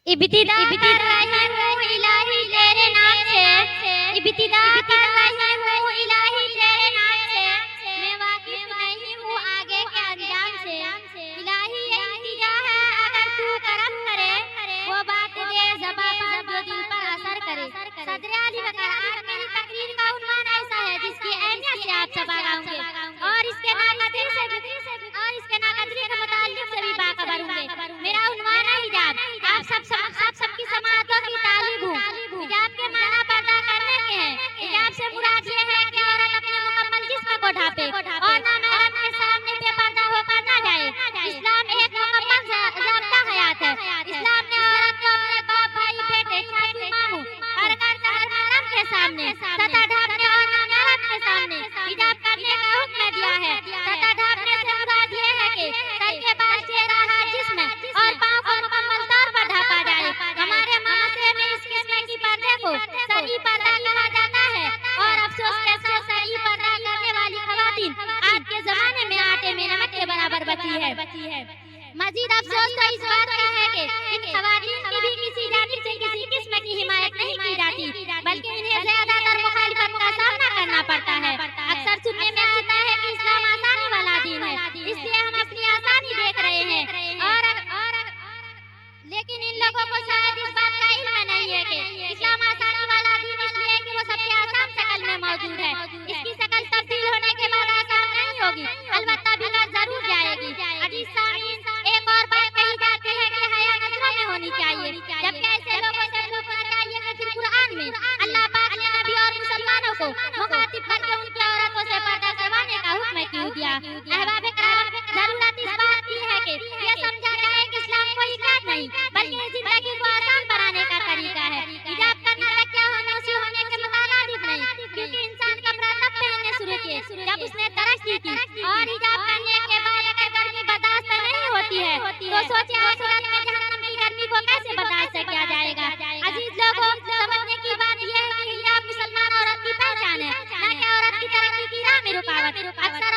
ابتدا کر رہی ہوں الہی تیرے نام سے، ابتدا کر رہی ہوں الہی تیرے نام سے، میں واقف نہیں ہوں آگے کے انجام سے، الہی یہ التجا ہے اگر تو کرم کرے، وہ بات دے زباں پر جو دل پر اثر کرے۔ صدر علی بکر، آج میری تقریر کا عنوان ایسا ہے جس کی اہمیت سے آپ سب آگاہ ہوں گے اور اس کے ناقدری کے متعلق سے بھی باخبر ہوں گے۔ میرا عنوان ہے حجاب۔ آپ سب کی سماعتوں کی طالب ہوں۔ حجاب کے معنی پردہ کرنے کے ہیں۔ حجاب سے مراد یہ ہے کہ عورت اپنے مکمل جسم کو ڈھانپے اور نامحرم کے سامنے بے پردہ ہو کر نہ جائے۔ اسلام ایک مکمل ضابطہ حیات ہے۔ اسلام نے عورت کو اپنے باپ، بھائی، بیٹے، چاچو، ماموں، ہر محرم کے سامنے سطح ڈھانپنے اور نامحرم کے سامنے حجاب کرنے کا حکم دیا ہے۔ سطح ڈھانپنے سے مراد یہ ہے کہ سر کے بال، چہرہ، ہاتھ، جسم اور پاؤں کو مکمل طور پر ڈھانپا جائے۔ ہمارے معاشرے میں اس قسم کی پردے کو سری پردہ کہا جاتا ہے اور افسوس کے ساتھ سری پردہ کرنے والی خواتین آج کے زمانے میں آٹے میں نمک کے برابر بچی ہے۔ مزید افسوس تو اس بات کا ہے کہ ان خواتین کی بھی کسی جانب سے کسی قسم کی حمایت نہیں کی جاتی، بلکہ انہیں زیادہ تر مخالفت کا سامنا کرنا پڑتا ہے۔ اکثر سننے میں آتا ہے کہ اسلام آسانی والا دین ہے، اس لیے ہم اپنی آسانی دیکھ رہے ہیں، لیکن ان لوگوں کو شاید اس بات کا علم نہیں ہے کہ اسلام آسانی والا دین اس لیے کہ وہ سب سے آسان شکل میں موجود ہے۔ اس کی شکل تبدیل ہونے کے بعد آسان نہیں ہوگی، البتہ بگڑ ضرور جائے گی۔ عزیز سامعین، ایک اور بات کہی جاتی ہے کہ حیا نظروں میں ہونی چاہیے، جبکہ ایسے لوگوں سے پوچھنا چاہیے کہ پھر قرآن میں اللہ پاک نے نبی اور مسلمانوں کو مخاطب کر کے ان کی عورتوں سے پردہ کروانے کا حکم کیوں دیا؟ احباب کرام، ضرورت اس بات کی ہے کہ یہ سمجھا جائے کہ اسلام کوئی قید نہیں بلکہ زندگی کو آسان بنانے کا طریقہ ہے۔ حجاب کرنا تکیہ خاموشی ہونے کے مترادف نہیں، کیونکہ انسان کپڑا تب پہننے شروع کیے جب اس نے ترقی کی، اور حجاب پہننے کے بعد اگر گرمی برداشت نہیں ہوتی ہے تو سوچیں آخرت میں جہنم کی گرمی کو کیسے برداشت کیا جائے گا۔ عزیز لوگوں، سمجھنے کی بات یہ ہے کہ حجاب مسلمان عورت کی پہچان ہے، نہ کہ عورت کی ترقی کی راہ میں رکاوٹ۔ اکثر